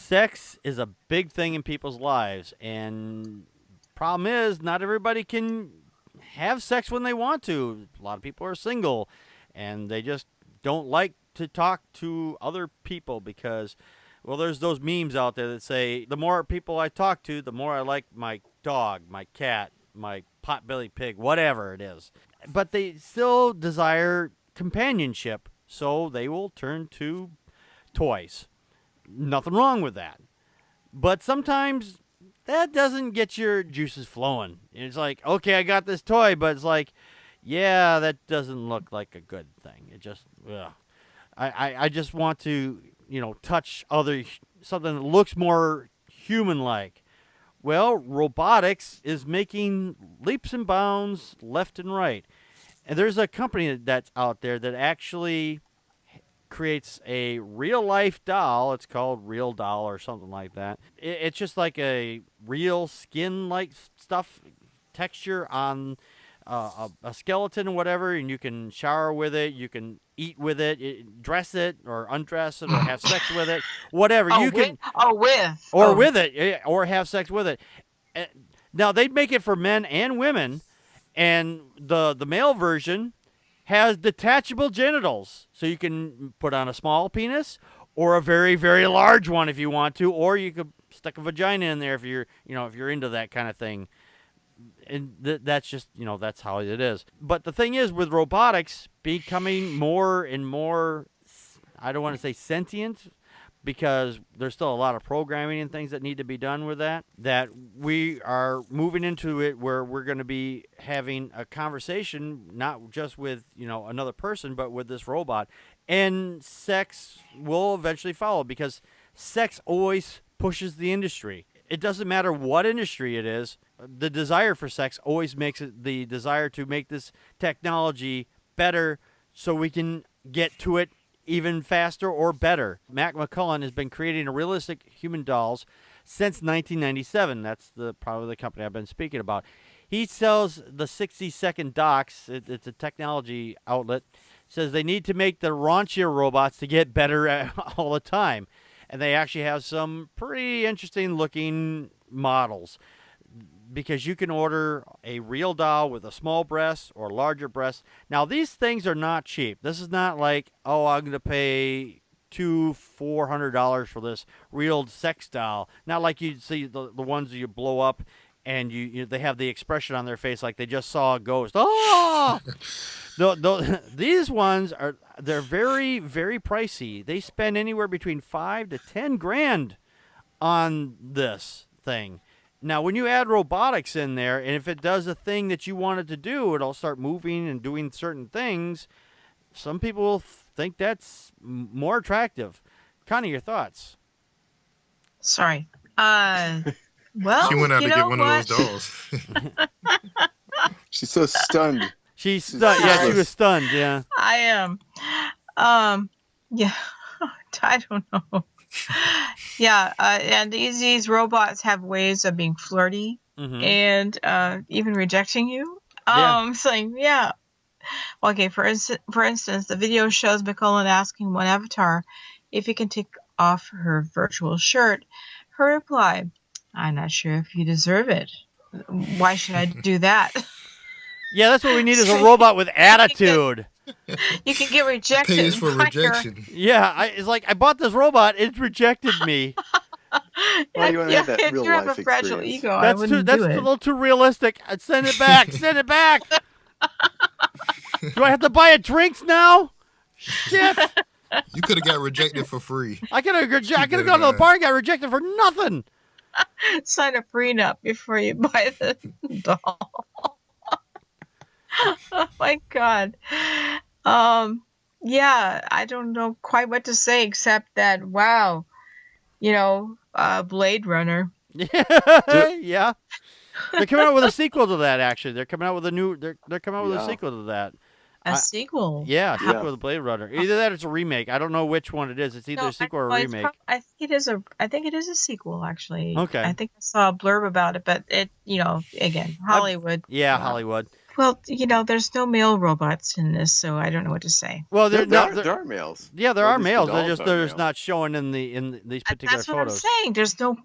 sex is a big thing in people's lives, and problem is not everybody can have sex when they want to. A lot of people are single, and they just don't like to talk to other people because, well, there's those memes out there that say, the more people I talk to, the more I like my dog, my cat, my potbelly pig, whatever it is. But they still desire companionship, so they will turn to toys. Nothing wrong with that. But sometimes that doesn't get your juices flowing. It's like, okay, I got this toy, but it's like, yeah, that doesn't look like a good thing. It just, ugh. I just want to, touch something that looks more human-like. Well, robotics is making leaps and bounds left and right. And there's a company that's out there that actually creates a real-life doll. It's called Real Doll or something like that. It's just like a real skin-like stuff, texture on a skeleton or whatever, and you can shower with it, you can eat with it, dress it or undress it or have sex with it, whatever. With it, or have sex with it. Now, they'd make it for men and women, and the male version has detachable genitals, so you can put on a small penis or a very, very large one if you want to, or you could stick a vagina in there if you're into that kind of thing. And that's just, that's how it is. But the thing is, with robotics becoming more and more, I don't want to say sentient, because there's still a lot of programming and things that need to be done with that we are moving into it where we're going to be having a conversation, not just with, another person, but with this robot. And sex will eventually follow, because sex always pushes the industry. It doesn't matter what industry it is. The desire for sex always makes it the desire to make this technology better so we can get to it even faster or better. Mac McCullen has been creating realistic human dolls since 1997. That's probably the company I've been speaking about. He sells the 60-second docs. It's a technology outlet. Says they need to make the raunchier robots to get better all the time. And they actually have some pretty interesting looking models, because you can order a real doll with a small breast or larger breast. Now, these things are not cheap. This is not like, I'm going to pay $400 for this real sex doll. Not like you see the ones you blow up and they have the expression on their face like they just saw a ghost. Oh! These ones they're very, very pricey. They spend anywhere between $5,000 to $10,000 on this thing. Now, when you add robotics in there, and if it does a thing that you want it to do, it'll start moving and doing certain things. Some people will think that's more attractive. Connie, your thoughts? Sorry. Well, she went out to get one of those dolls. She's so stunned. She's stunned. Yeah, she was stunned. Yeah. I am. Yeah. I don't know. Yeah, and these robots have ways of being flirty and even rejecting you. Saying, yeah. Okay, for instance, the video shows McCullen asking one avatar if he can take off her virtual shirt. Her reply, "I'm not sure if you deserve it. Why should I do that?" Yeah, that's what we need, is a robot with attitude. You can get rejected. Pays for rejection. Yeah, it's like, I bought this robot, it rejected me. Well, you want to have that if real you have life a fragile experience. ego, That's a little too realistic. Send it back. Send it back. Do I have to buy drinks now? Shit. You could have got rejected for free. I could have gone to the bar and got rejected for nothing. Sign a prenup before you buy the doll. Oh my God. Yeah, I don't know quite what to say except that, wow, Blade Runner. Yeah. They're coming out with a sequel to that, actually. They're coming out with they're coming out with a sequel to that. A sequel? Yeah, a sequel to Blade Runner. Either that or it's a remake. I don't know which one it is. It's either a sequel or a remake. I think it is a sequel, actually. Okay. I think I saw a blurb about it, but it, again, Hollywood. Hollywood. Well, there's no male robots in this, so I don't know what to say. Well, There are males. Yeah, there Or at are least the males. dolls are They're males. just not showing in these particular That's what photos. I'm saying. There's no.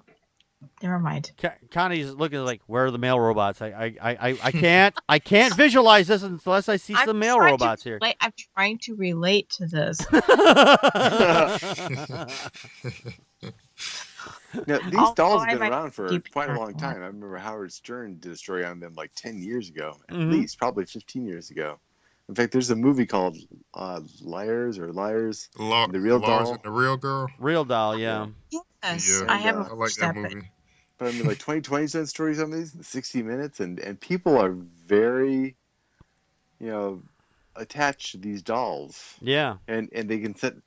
Never mind. Connie's looking like, where are the male robots? I can't visualize this unless I see some male robots here. I'm trying to relate to this. Now, these dolls have I been might around for keep quite a track long of time. I remember Howard Stern did a story on them like 10 years ago, at Mhm. least, probably 15 years ago. In fact, there's a movie called Liars, The Real Lars Doll. and the Real Girl. Real doll, yeah. Yes, Yeah, I haven't I like watched that but movie. But I mean, like 2020's done stories on these in 60 Minutes, and people are very, attached to these dolls. Yeah. And they can send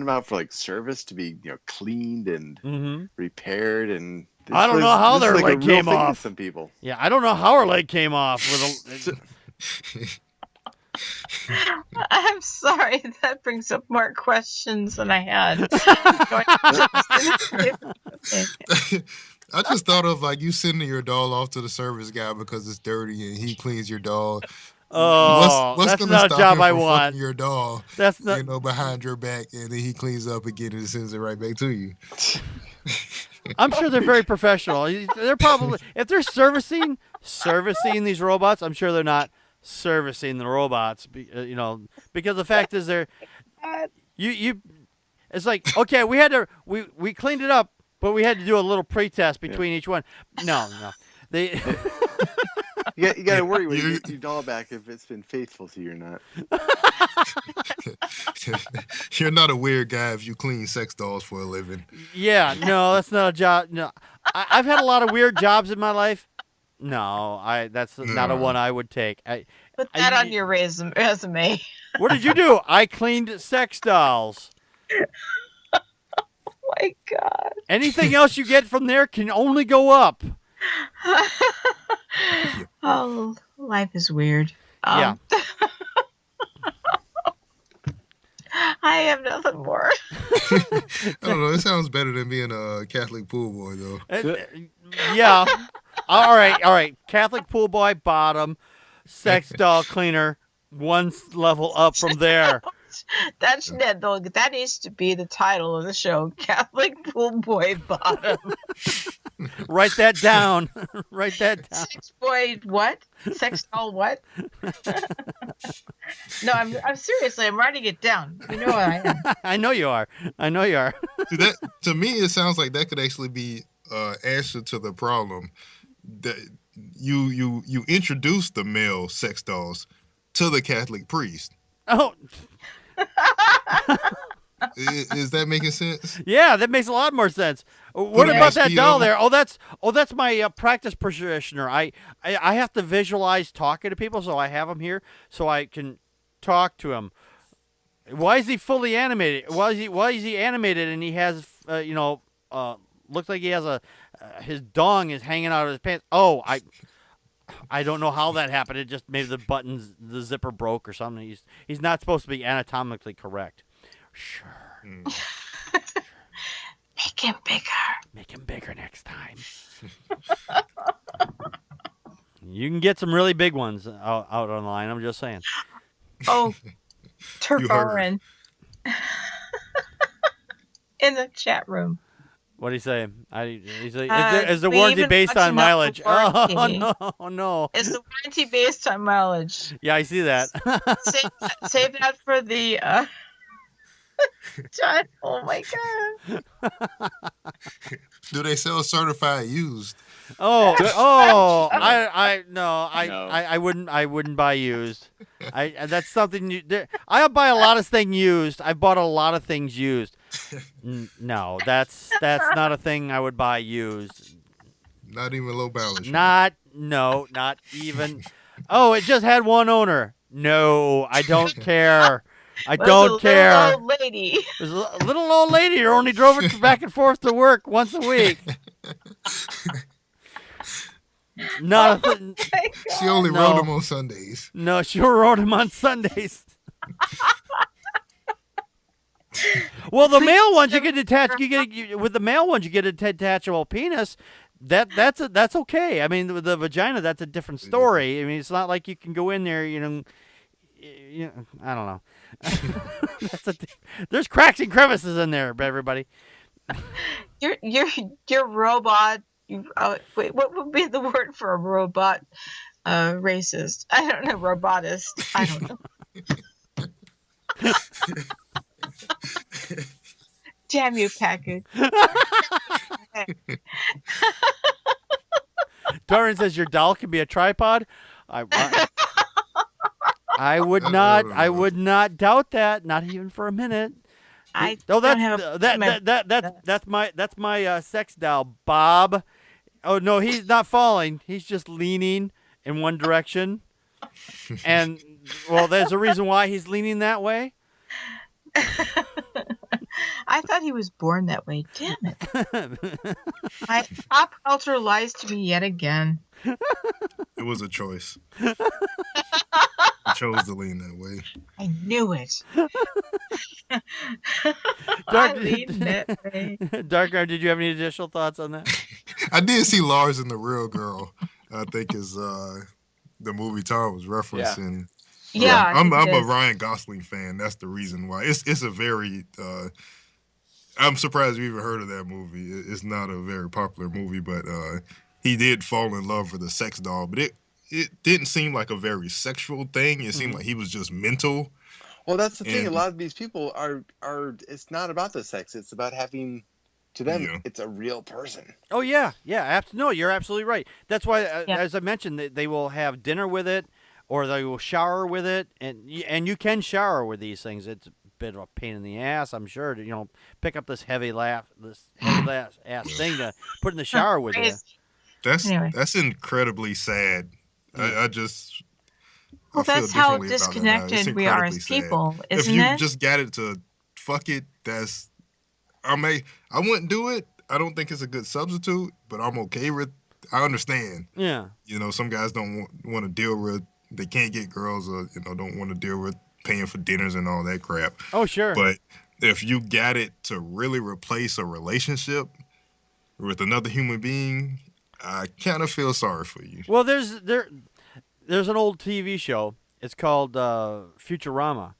them out for like service to be cleaned and Mm-hmm. repaired, and I don't know how their like leg a real came thing to off. some people. Yeah, I don't know how her leg came off with I'm sorry. That brings up more questions than I had. I just thought of like you sending your doll off to the service guy because it's dirty and he cleans your doll. Oh, what's that's gonna not a stop job him I from want. fucking your doll? That's not. Behind your back, and then he cleans up again and sends it right back to you. I'm sure they're very professional. They're probably, if they're servicing these robots, I'm sure they're not servicing the robots. Because the fact is it's like, okay, we cleaned it up, but we had to do a little pretest between each one. No, they. You got to worry when you get your doll back if it's been faithful to you or not. You're not a weird guy if you clean sex dolls for a living. Yeah, no, that's not a job. No, I've had a lot of weird jobs in my life. No, that's not a one I would take. Put that on your resume. What did you do? I cleaned sex dolls. Oh my God. Anything else you get from there can only go up. Oh, life is weird. Yeah. I have nothing more. I don't know. It sounds better than being a Catholic pool boy, though. Yeah. All right. Catholic pool boy, bottom. Sex doll cleaner, one level up from there. That needs to be the title of the show. Catholic pool boy bottom. Write that down. Write that down. Sex boy what? Sex doll what? No, I'm seriously. I'm writing it down. You know what I am. I know you are. See, that to me, it sounds like that could actually be answer to the problem. That you introduce the male sex dolls to the Catholic priest. Oh. Is that making sense? Yeah, that makes a lot more sense. What about that doll there? Oh, that's my practice parishioner. I have to visualize talking to people, so I have him here so I can talk to him. Why is he fully animated? Why is he animated and he has looks like he has his dong is hanging out of his pants. Oh, I don't know how that happened. It just maybe the zipper broke or something. He's not supposed to be anatomically correct. Sure. Make him bigger. Make him bigger next time. You can get some really big ones out online. I'm just saying. Oh, Turbarin. In the chat room. What do you say? Is the warranty based on mileage? Oh, no. Is the warranty based on mileage? Yeah, I see that. Save that for the... John, oh my God. Do they sell certified used? No. I wouldn't buy used. That's something I'll buy a lot of things used. I've bought a lot of things used. No, that's not a thing I would buy used. Not even low balance. Not even. Oh, it just had one owner. No, I don't care. I don't care. Little old lady. There's a little old lady who only drove it back and forth to work once a week. Not a thing. She only rode him on Sundays. No, she rode him on Sundays. Well, the male ones you can detach. With the male ones you get a detachable penis. that's okay. I mean, the vagina, that's a different story. I mean, it's not like you can go in there, I don't know. There's cracks and crevices in there, everybody. Your robot. Wait, what would be the word for a robot? Racist. I don't know. Robotist. I don't know. Damn you, Packard. Darren says your doll can be a tripod. I would not doubt that, not even for a minute. That's my sex doll, Bob. Oh no, he's not falling. He's just leaning in one direction. And well, there's a reason why he's leaning that way. I thought he was born that way. Damn it. My pop culture lies to me yet again. It was a choice. I chose to lean that way. I knew it. Darker, did you have any additional thoughts on that? I did see Lars in The Real Girl. I think is the movie Tom was referencing. Yeah, I'm a Ryan Gosling fan. That's the reason why. It's a very. I'm surprised you even heard of that movie. It's not a very popular movie, but he did fall in love with a sex doll. But it didn't seem like a very sexual thing. It seemed like he was just mental. Well, that's the thing. A lot of these people are. It's not about the sex. It's about having. To them, it's a real person. Oh yeah. No, you're absolutely right. That's why, as I mentioned, they will have dinner with it, or they will shower with it, and you can shower with these things. It's a bit of a pain in the ass, I'm sure, to pick up this heavy ass thing to put in the shower with you. That's incredibly sad. I just. Well, that's how disconnected we are as people, isn't it? If you just got it to fuck it, that's. I wouldn't do it. I don't think it's a good substitute, but I'm okay with. I understand. Yeah. Some guys don't want to deal with. They can't get girls, or don't want to deal with paying for dinners and all that crap. Oh sure. But if you got it to really replace a relationship with another human being, I kind of feel sorry for you. Well, there's an old TV show. It's called Futurama,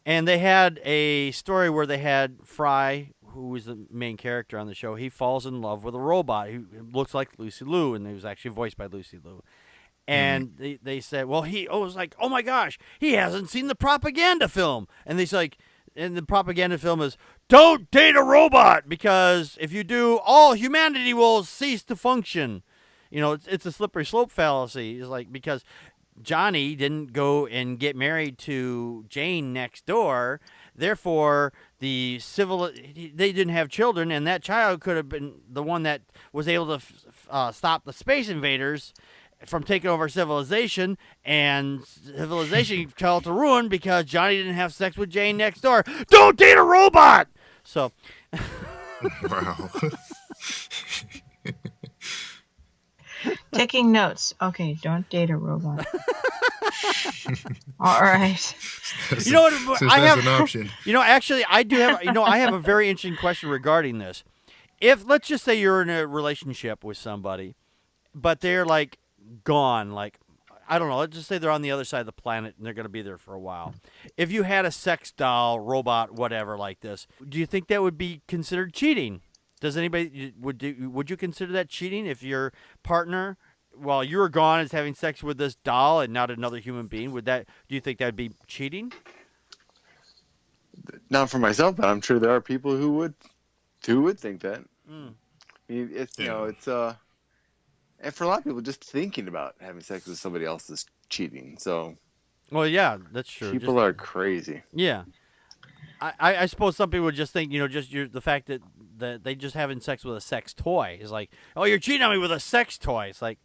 and they had a story where they had Fry, who was the main character on the show. He falls in love with a robot who looks like Lucy Liu, and he was actually voiced by Lucy Liu. And they said, well, it was like, oh my gosh, he hasn't seen the propaganda film. And they like, and the propaganda film is, don't date a robot, because if you do, all humanity will cease to function. It's a slippery slope fallacy. It's like, because Johnny didn't go and get married to Jane next door, therefore they didn't have children, and that child could have been the one that was able to stop the space invaders from taking over civilization, and civilization fell to ruin because Johnny didn't have sex with Jane next door. Don't date a robot. So, wow. Taking notes. Okay, don't date a robot. All right. You know what? I have an option. Actually, I do have. I have a very interesting question regarding this. If let's just say you're in a relationship with somebody, but they're like gone, like I don't know. Let's just say they're on the other side of the planet and they're going to be there for a while. If you had a sex doll, robot, whatever like this, do you think that would be considered cheating? Does anybody would you consider that cheating if your partner, while you were gone, is having sex with this doll and not another human being? Do you think that would be cheating? Not for myself, but I'm sure there are people who would think that. I mean, it's and for a lot of people, just thinking about having sex with somebody else is cheating. So, well, yeah, that's true. People are crazy. Yeah, I suppose some people would just think, the fact that they just having sex with a sex toy is like, oh, you're cheating on me with a sex toy. It's like,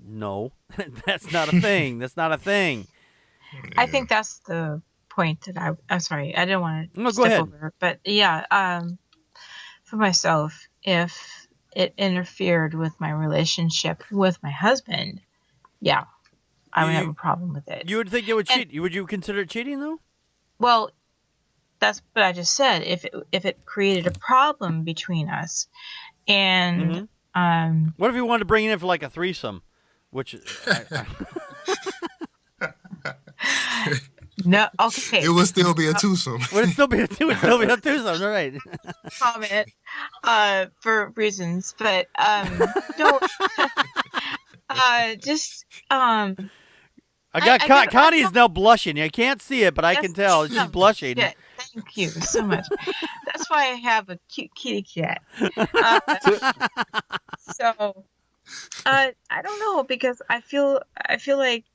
no, that's not a thing. That's not a thing. I think that's the point that I'm sorry, I didn't want to go ahead. over, but yeah, for myself, if it interfered with my relationship with my husband, yeah, I would have a problem with it. You would think it would cheat. Would you consider it cheating though? Well, that's what I just said. If it created a problem between us, and What if you wanted to bring it in for like a threesome? Which No, okay. It would still be a twosome. would it still be a threesome? All right. Comment for reasons, but no, just I got Connie's now blushing. You can't see it, but I can tell she's blushing. Shit. Thank you so much. That's why I have a cute kitty cat. So I don't know, because I feel like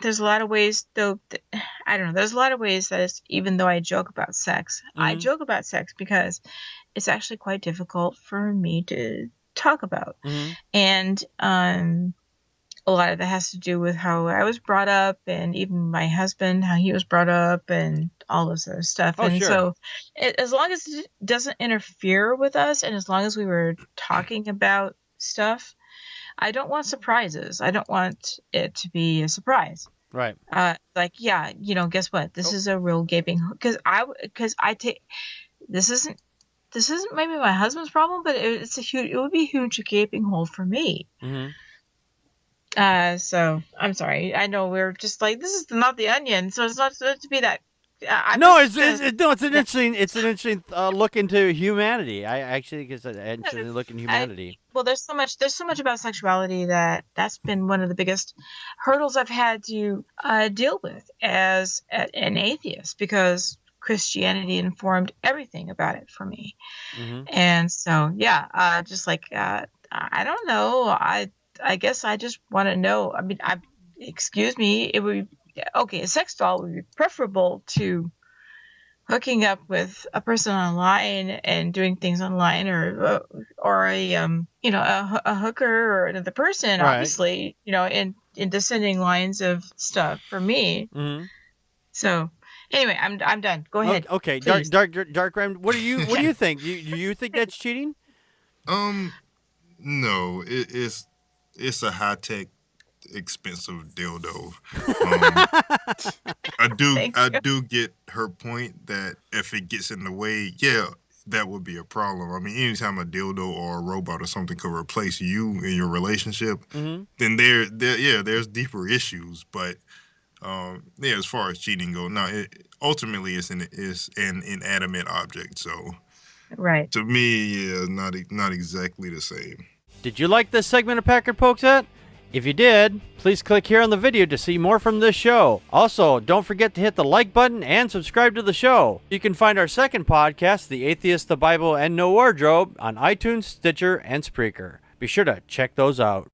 there's a lot of ways, though. I don't know. There's a lot of ways that it's, even though I joke about sex, I joke about sex because it's actually quite difficult for me to talk about, and a lot of that has to do with how I was brought up, and even my husband, how he was brought up, and all this other stuff. Oh, and sure. so, as long as it doesn't interfere with us, and as long as we were talking about stuff, I don't want surprises. I don't want it to be a surprise. Right. Like, yeah, guess what? This is a real gaping, because I take, this isn't maybe my husband's problem, but it would be a huge gaping hole for me. So I'm sorry. I know we're just like, this is not the Onion, so it's not supposed to be that. It's an interesting look into humanity. I actually think it's an interesting look in humanity. Well, there's so much about sexuality that's been one of the biggest hurdles I've had to deal with as an atheist, because Christianity informed everything about it for me. And so, yeah, just like, I don't know. I guess I just want to know. I mean, excuse me, it would be, okay, a sex doll would be preferable to hooking up with a person online and doing things online, or a hooker or another person, Right. obviously, in descending lines of stuff for me. So anyway, I'm done. Go ahead. Okay, please. Dark Ram, what do you think? Do you think that's cheating? No, it's a high tech, expensive dildo. I do get her point that if it gets in the way, that would be a problem. I mean, anytime a dildo or a robot or something could replace you in your relationship, then there's deeper issues. But as far as cheating goes, no, ultimately it's an inanimate object. So Right. to me, not exactly the same. Did you like this segment of Packard Pokes At? If you did, please click here on the video to see more from this show. Also, don't forget to hit the like button and subscribe to the show. You can find our second podcast, The Atheist, the Bible, and No Wardrobe, on iTunes, Stitcher, and Spreaker. Be sure to check those out.